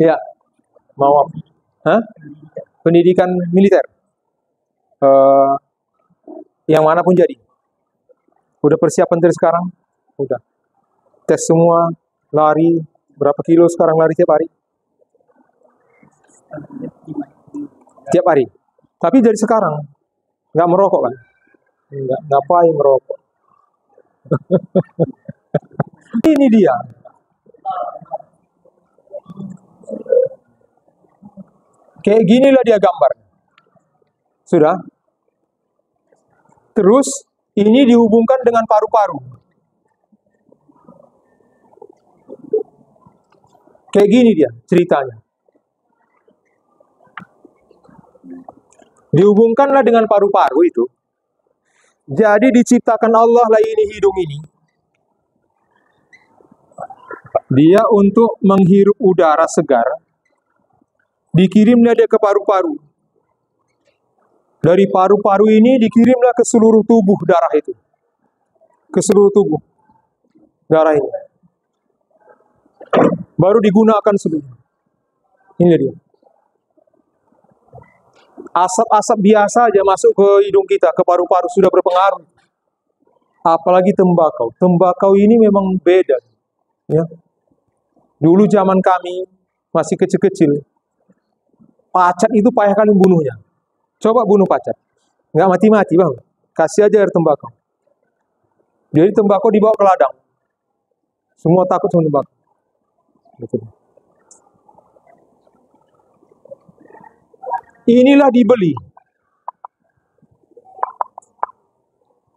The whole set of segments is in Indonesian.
Ya, mau apa? Hah? Pendidikan militer. Eh, yang mana pun jadi. Udah persiapan dari sekarang? Udah. Tes semua, lari, berapa kilo sekarang lari tiap hari? Tiap hari. Tapi dari sekarang, nggak merokok kan? Nggak, ngapain merokok? Ini dia. Kayak ginilah dia gambar. Sudah. Terus, ini dihubungkan dengan paru-paru. Kayak gini dia ceritanya. Dihubungkanlah dengan paru-paru itu. Jadi diciptakan Allah lah ini hidung ini. Dia untuk menghirup udara segar. Dikirimlah dia ke paru-paru. Dari paru-paru ini dikirimlah ke seluruh tubuh darah itu. Ke seluruh tubuh darah ini. Baru digunakan seluruh. Ini dia. Asap-asap biasa aja masuk ke hidung kita, ke paru-paru sudah berpengaruh. Apalagi tembakau. Tembakau ini memang beda. Ya. Dulu zaman kami masih kecil-kecil, pacat itu payah kali bunuhnya. Coba bunuh pacat. Nggak mati-mati bang. Kasih aja air tembakau. Jadi tembakau dibawa ke ladang. Semua takut sama tembakau. Betul. Inilah dibeli.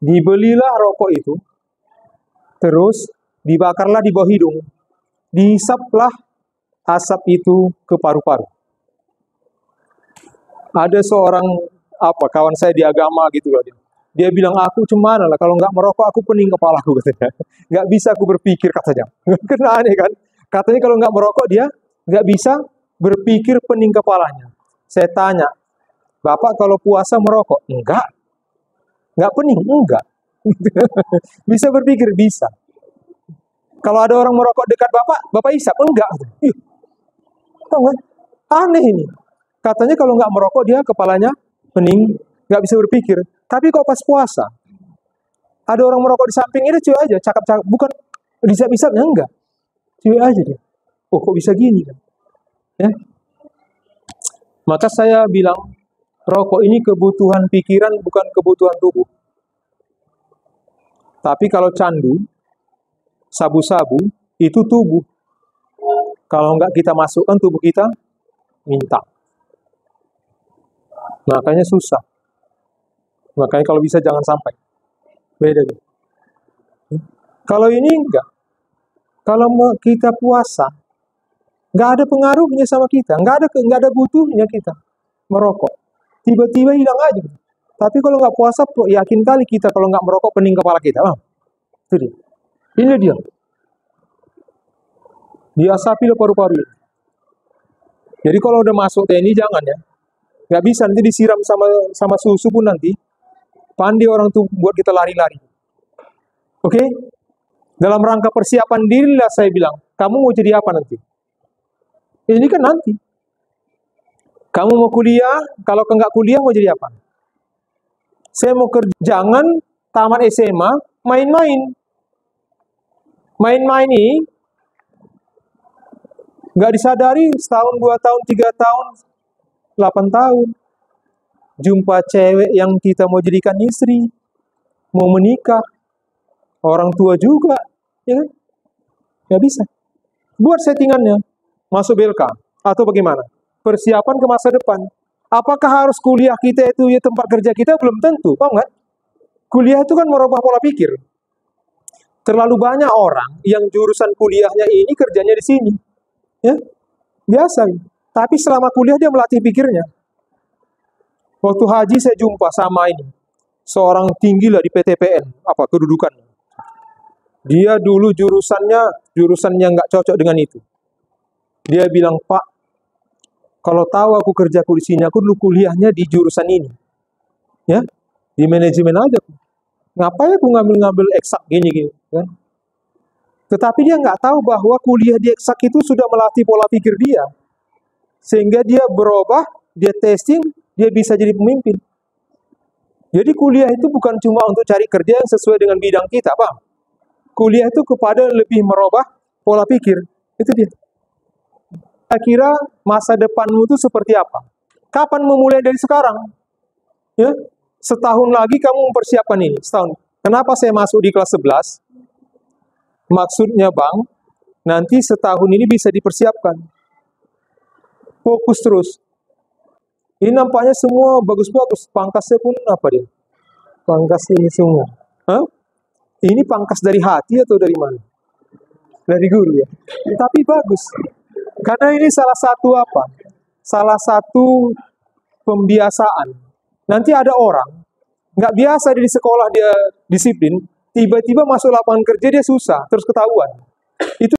Dibelilah rokok itu. Terus dibakarlah di bawah hidung. Dihisaplah asap itu ke paru-paru. Ada seorang kawan saya di agama gitu loh. Dia bilang, aku cemana lah kalau nggak merokok aku pening kepalaku katanya. Nggak bisa aku berpikir katanya. Kena aneh kan? Katanya kalau nggak merokok dia nggak bisa berpikir, pening kepalanya. Saya tanya, Bapak kalau puasa merokok? Enggak. Nggak pening? Enggak. Bisa berpikir? Bisa. Kalau ada orang merokok dekat Bapak hisap? Enggak. Ih, aneh ini. Katanya kalau nggak merokok dia kepalanya pening, nggak bisa berpikir. Tapi kok pas puasa, ada orang merokok di samping ini cuy aja, cakap-cakap, bukan disap-isapnya enggak. Cuy aja dia. Oh kok bisa gini kan? Ya. Maka saya bilang, rokok ini kebutuhan pikiran, bukan kebutuhan tubuh. Tapi kalau candu, sabu-sabu, itu tubuh. Kalau enggak kita masukkan, tubuh kita minta. Makanya susah. Makanya kalau bisa jangan sampai. Beda. Kalau ini enggak. Kalau kita puasa, nggak ada pengaruhnya sama kita, nggak ada butuhnya kita merokok. Tiba-tiba hilang aja. Tapi kalau nggak puasa, yakin kali kita kalau nggak merokok pening kepala kita. Itu dia. Ini dia. Diasapi paru-paru. Jadi kalau udah masuk TNI jangan ya. Nggak bisa, nanti disiram sama susu pun nanti. Pandai orang tuh buat kita lari-lari. Oke? Dalam rangka persiapan dirilah saya bilang, kamu mau jadi apa nanti? Ini kan nanti. Kamu mau kuliah, kalau nggak kuliah mau jadi apa? Saya mau kerja, jangan tamat SMA, main-main. Main-main ini, nggak disadari, setahun, 2 tahun, 3 tahun, 8 tahun. Jumpa cewek yang kita mau jadikan istri, mau menikah, orang tua juga, ya kan? Nggak bisa. Buat settingannya. Masuk BLK atau bagaimana? Persiapan ke masa depan. Apakah harus kuliah kita itu ya tempat kerja kita? Belum tentu, paham nggak? Kuliah itu kan merubah pola pikir. Terlalu banyak orang yang jurusan kuliahnya ini kerjanya di sini, ya biasa. Tapi selama kuliah dia melatih pikirnya. Waktu haji saya jumpa sama ini seorang tinggi lah di PTPN, kedudukannya. Dia dulu jurusannya nggak cocok dengan itu. Dia bilang, Pak, kalau tahu aku kerjaku di sini, aku dulu kuliahnya di jurusan ini. Ya, di manajemen aja. Ngapain aku ngambil eksak gini-gini, kan? Tetapi dia nggak tahu bahwa kuliah di eksak itu sudah melatih pola pikir dia. sehingga dia berubah, dia testing, dia bisa jadi pemimpin. Jadi kuliah itu bukan cuma untuk cari kerja yang sesuai dengan bidang kita, Bang. Kuliah itu kepada lebih merubah pola pikir. Itu dia. Kira-kira masa depanmu itu seperti apa? Kapan memulai dari sekarang? Ya, setahun lagi kamu mempersiapkan ini, setahun. Kenapa saya masuk di kelas 11? Maksudnya, Bang, nanti setahun ini bisa dipersiapkan. Fokus terus. Ini nampaknya semua bagus-bagus. Pangkasnya pun apa dia? Pangkas ini semua. Hah? Ini pangkas dari hati atau dari mana? Dari guru ya. Tapi bagus. Karena ini salah satu apa? Salah satu pembiasaan. Nanti ada orang, nggak biasa di sekolah dia disiplin, tiba-tiba masuk lapangan kerja dia susah, terus ketahuan. Itu